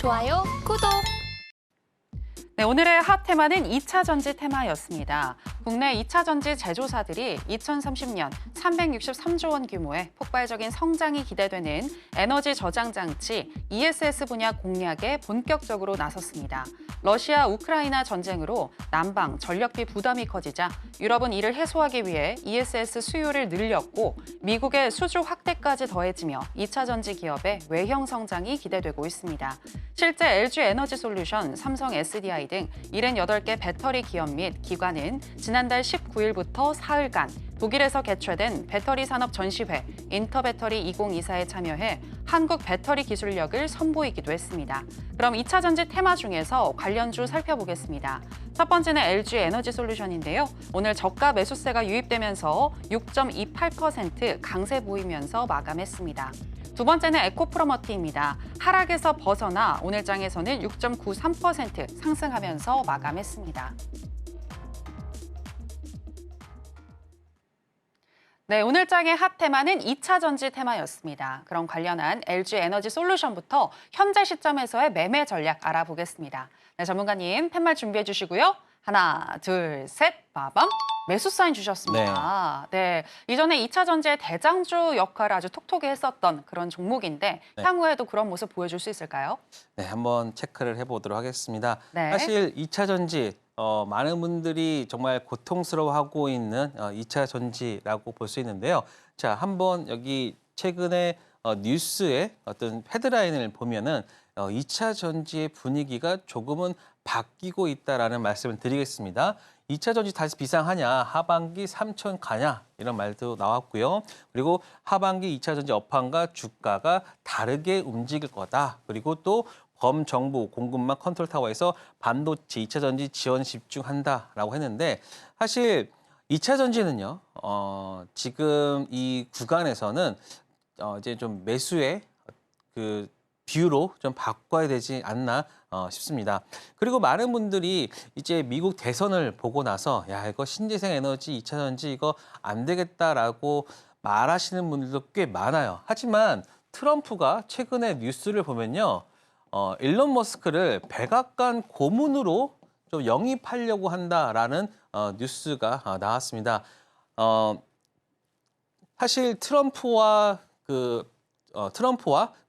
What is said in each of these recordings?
좋아요, 구독! 네, 오늘의 핫 테마는 2차 전지 테마였습니다. 국내 2차 전지 제조사들이 2030년 363조 원 규모의 폭발적인 성장이 기대되는 에너지 저장 장치 ESS 분야 공략에 본격적으로 나섰습니다. 러시아 우크라이나 전쟁으로 난방, 전력비 부담이 커지자 유럽은 이를 해소하기 위해 ESS 수요를 늘렸고 미국의 수주 확대까지 더해지며 2차 전지 기업의 외형 성장이 기대되고 있습니다. 실제 LG 에너지 솔루션, 삼성 SDI 등 78개 배터리 기업 및 기관은 지난달 19일부터 사흘간 독일에서 개최된 배터리 산업 전시회 인터배터리 2024에 참여해 한국 배터리 기술력을 선보이기도 했습니다. 그럼 2차 전지 테마 중에서 관련주 살펴보겠습니다. 첫 번째는 LG 에너지 솔루션인데요. 오늘 저가 매수세가 유입되면서 6.28% 강세 보이면서 마감했습니다. 두 번째는 에코프로머티입니다. 하락에서 벗어나 오늘 장에서는 6.93% 상승하면서 마감했습니다. 네, 오늘 장의 핫 테마는 2차 전지 테마였습니다. 그럼 관련한 LG 에너지 솔루션부터 현재 시점에서의 매매 전략 알아보겠습니다. 네, 전문가님 팻말 준비해 주시고요. 하나, 둘, 셋, 빠밤! 매수 사인 주셨습니다. 네, 이전에 2차 전지의 대장주 역할을 아주 톡톡히 했었던 그런 종목인데 향후에도 그런 모습 보여줄 수 있을까요? 네, 한번 체크를 해보도록 하겠습니다. 네. 사실 2차 전지, 많은 분들이 정말 고통스러워하고 있는 2차 전지라고 볼 수 있는데요. 자, 한번 여기 최근에 뉴스의 어떤 헤드라인을 보면은 2차 전지의 분위기가 조금은 바뀌고 있다라는 말씀을 드리겠습니다. 2차 전지 다시 비상하냐, 하반기 3천 가냐 이런 말도 나왔고요. 그리고 하반기 2차 전지 업황과 주가가 다르게 움직일 거다. 그리고 또 범정부 공급망 컨트롤 타워에서 반도체 2차 전지 지원 집중한다라고 했는데 사실 2차 전지는요. 지금 이 구간에서는 이제 좀 매수의 그 비율로 좀 바꿔야 되지 않나 싶습니다. 그리고 많은 분들이 이제 미국 대선을 보고 나서 야, 이거 신재생 에너지 2차 전지 이거 안 되겠다라고 말하시는 분들도 꽤 많아요. 하지만 트럼프가 최근에 뉴스를 보면요. 일론 머스크를 백악관 고문으로 좀 영입하려고 한다라는 뉴스가 나왔습니다. 사실 트럼프와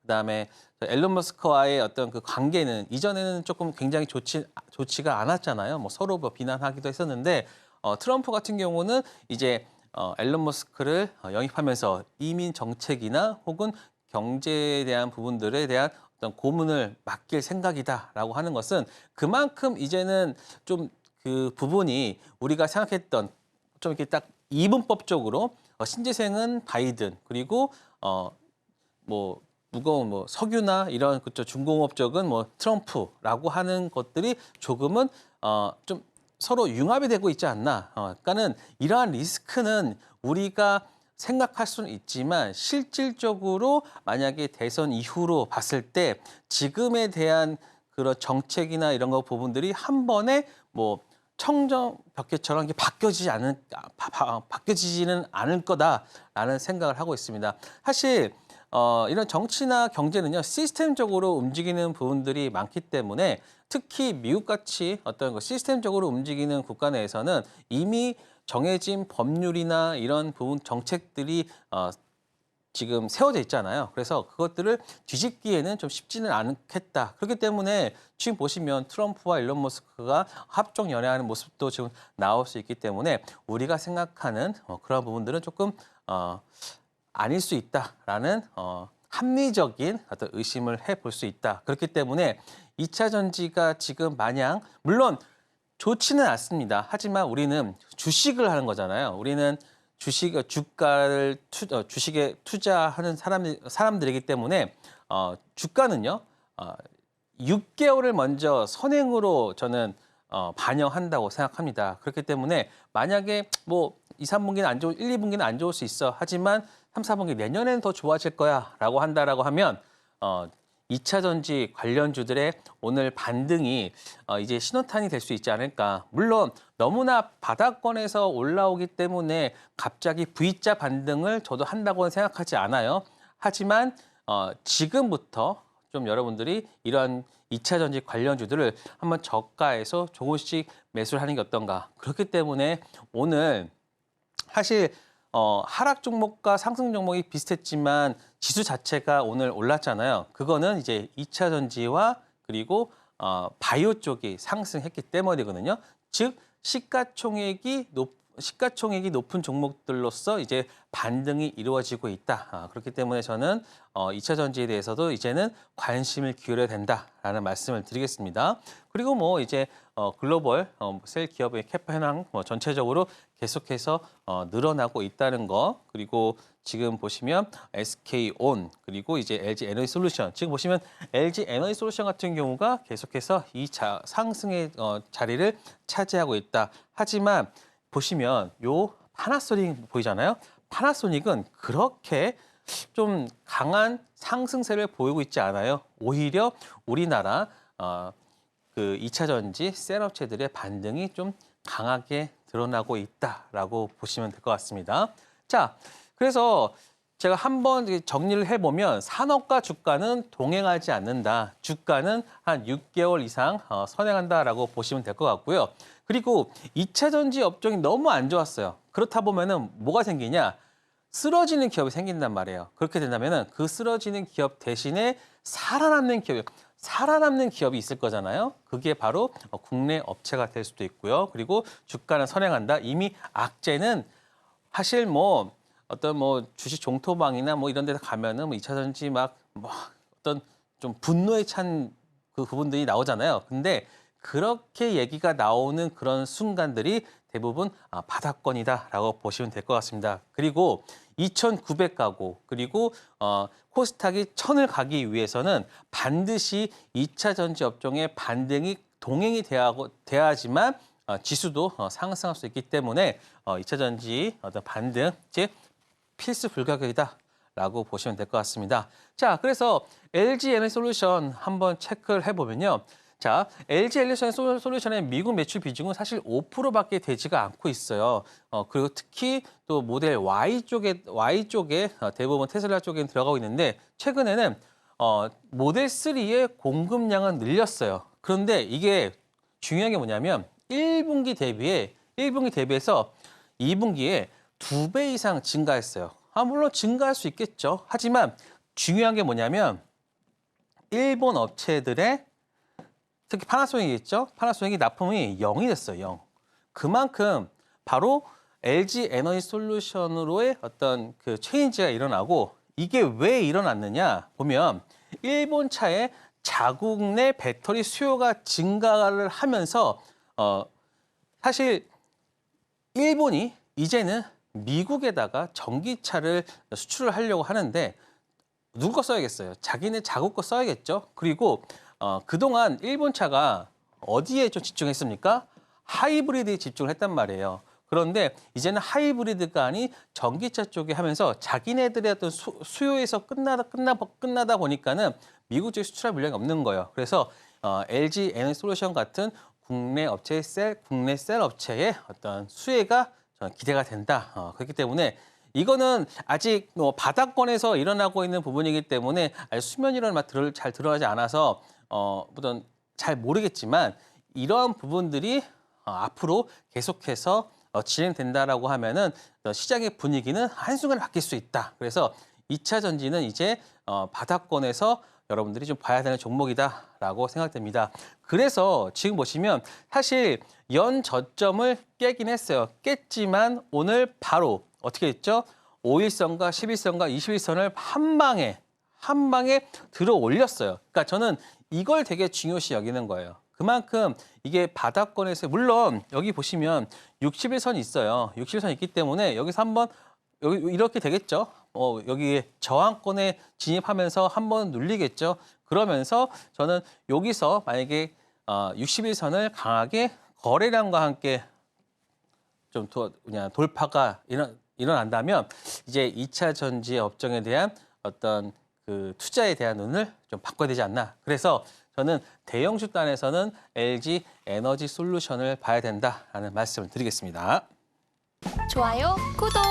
그다음에 일론 머스크와의 어떤 그 관계는 이전에는 조금 굉장히 좋지가 않았잖아요. 뭐 서로 비난하기도 했었는데 트럼프 같은 경우는 이제 일론 머스크를 영입하면서 이민 정책이나 혹은 경제에 대한 부분들에 대한 어떤 고문을 맡길 생각이다라고 하는 것은 그만큼 이제는 좀 그 부분이 우리가 생각했던 좀 이렇게 딱 이분법적으로 신재생은 바이든 그리고 뭐 무거운 뭐 석유나 이런 그쪽 중공업 쪽은 뭐 트럼프라고 하는 것들이 조금은 좀 서로 융합이 되고 있지 않나. 그러니까는 이러한 리스크는 우리가 생각할 수는 있지만 실질적으로 만약에 대선 이후로 봤을 때 지금에 대한 그런 정책이나 이런 거 부분들이 한 번에 뭐 청정벽계처럼 이게 바뀌어지지는 않을 거다라는 생각을 하고 있습니다. 사실 이런 정치나 경제는요 시스템적으로 움직이는 부분들이 많기 때문에 특히 미국같이 어떤 그 시스템적으로 움직이는 국가 내에서는 이미 정해진 법률이나 이런 부분 정책들이 지금 세워져 있잖아요. 그래서 그것들을 뒤집기에는 좀 쉽지는 않겠다. 그렇기 때문에 지금 보시면 트럼프와 일론 머스크가 합종 연애하는 모습도 지금 나올 수 있기 때문에 우리가 생각하는 그런 부분들은 조금 아닐 수 있다라는 합리적인 어떤 의심을 해볼 수 있다. 그렇기 때문에 2차 전지가 지금 마냥 물론 좋지는 않습니다. 하지만 우리는 주식을 하는 거잖아요. 우리는 주가를 주식에 투자하는 사람들이기 때문에 주가는요 6개월을 먼저 선행으로 저는 반영한다고 생각합니다. 그렇기 때문에 만약에 뭐 2, 3분기는 안 좋을 1, 2분기는 안 좋을 수 있어. 하지만 3, 4분기 내년에는 더 좋아질 거야라고 한다라고 하면 2차 전지 관련주들의 오늘 반등이 이제 신호탄이 될 수 있지 않을까. 물론 너무나 바닥권에서 올라오기 때문에 갑자기 V자 반등을 저도 한다고는 생각하지 않아요. 하지만 지금부터 좀 여러분들이 이러한 2차 전지 관련주들을 한번 저가에서 조금씩 매수를 하는 게 어떤가. 그렇기 때문에 오늘 사실 하락 종목과 상승 종목이 비슷했지만 지수 자체가 오늘 올랐잖아요. 그거는 이제 2차 전지와 그리고 바이오 쪽이 상승했기 때문이거든요. 즉 시가총액이 높은 종목들로서 이제 반등이 이루어지고 있다. 그렇기 때문에 저는 2차 전지에 대해서도 이제는 관심을 기울여야 된다라는 말씀을 드리겠습니다. 그리고 뭐 이제 글로벌 셀 기업의 캐파 현황 전체적으로 계속해서 늘어나고 있다는 거. 그리고 지금 보시면 SK온 그리고 이제 LG 에너지 솔루션. 지금 보시면 LG 에너지 솔루션 같은 경우가 계속해서 이 상승의 자리를 차지하고 있다. 하지만 보시면 요 파나소닉 보이잖아요. 파나소닉은 그렇게 좀 강한 상승세를 보이고 있지 않아요. 오히려 우리나라 그 2차 전지 셀 업체들의 반등이 좀 강하게 드러나고 있다라고 보시면 될 것 같습니다. 자, 그래서 제가 한번 정리를 해보면 산업과 주가는 동행하지 않는다. 주가는 한 6개월 이상 선행한다라고 보시면 될 것 같고요. 그리고 2차 전지 업종이 너무 안 좋았어요. 그렇다 보면은 뭐가 생기냐? 쓰러지는 기업이 생긴단 말이에요. 그렇게 된다면은 그 쓰러지는 기업 대신에 살아남는 기업이 있을 거잖아요. 그게 바로 국내 업체가 될 수도 있고요. 그리고 주가는 선행한다. 이미 악재는 사실 뭐 어떤 뭐 주식 종토방이나 뭐 이런 데 가면은 뭐 2차 전지 뭐 어떤 좀 분노에 찬 그 부분들이 나오잖아요. 근데 그렇게 얘기가 나오는 그런 순간들이 대부분 바닥권이다라고 보시면 될 것 같습니다. 그리고 2,900가구 그리고 코스닥이 1,000을 가기 위해서는 반드시 2차 전지 업종의 반등이 동행이 돼야지만 지수도 상승할 수 있기 때문에 2차 전지 어떤 반등, 즉 필수 불가결이다라고 보시면 될 것 같습니다. 자, 그래서 LG 에너지 솔루션 한번 체크를 해보면요. 자, LG 에너지 솔루션의 미국 매출 비중은 사실 5%밖에 되지가 않고 있어요. 그리고 특히 또 모델 Y 쪽에 대부분 테슬라 쪽에 들어가고 있는데 최근에는 모델 3의 공급량은 늘렸어요. 그런데 이게 중요한 게 뭐냐면 1분기 대비해서 2분기에 2배 이상 증가했어요. 물론 증가할 수 있겠죠. 하지만 중요한 게 뭐냐면 일본 업체들의 특히 파나소닉이겠죠. 파나소닉이 납품이 0이 됐어요. 0. 그만큼 바로 LG 에너지 솔루션으로의 어떤 그 체인지가 일어나고 이게 왜 일어났느냐 보면 일본 차의 자국 내 배터리 수요가 증가를 하면서 사실 일본이 이제는 미국에다가 전기차를 수출을 하려고 하는데 누구 거 써야겠어요? 자기네 자국 거 써야겠죠. 그리고 그동안 일본 차가 어디에 좀 집중했습니까? 하이브리드에 집중을 했단 말이에요. 그런데 이제는 하이브리드가 아닌 전기차 쪽에 하면서 자기네들의 어떤 수요에서 끝나다 보니까는 미국 쪽에 수출할 물량이 없는 거예요. 그래서 LG 에너지 솔루션 같은 국내 셀 업체의 어떤 수혜가 저는 기대가 된다. 그렇기 때문에 이거는 아직 바닥권에서 일어나고 있는 부분이기 때문에 아직 수면 이론만 잘 드러나지 않아서 어떤 잘 모르겠지만 이러한 부분들이 앞으로 계속해서 진행된다라고 하면은 시장의 분위기는 한순간에 바뀔 수 있다. 그래서 2차 전지는 이제 바닥권에서 여러분들이 좀 봐야 되는 종목이다라고 생각됩니다. 그래서 지금 보시면 사실 연 저점을 깨긴 했어요. 깼지만 오늘 바로 어떻게 했죠? 5일선과 11선과 21선을 한 방에 들어 올렸어요. 그러니까 저는 이걸 되게 중요시 여기는 거예요. 그만큼 이게 바닥권에서 물론 여기 보시면 61선이 있어요. 61선이 있기 때문에 여기서 한번 여기 이렇게 되겠죠. 여기 저항권에 진입하면서 한번 눌리겠죠. 그러면서 저는 여기서 만약에 61선을 강하게 거래량과 함께 좀 돌파가 일어난다면 이제 2차 전지 업종에 대한 어떤 그 투자에 대한 눈을 좀 바꿔야 되지 않나. 그래서 저는 대형 주단에서는 LG 에너지 솔루션을 봐야 된다라는 말씀을 드리겠습니다. 좋아요, 구독!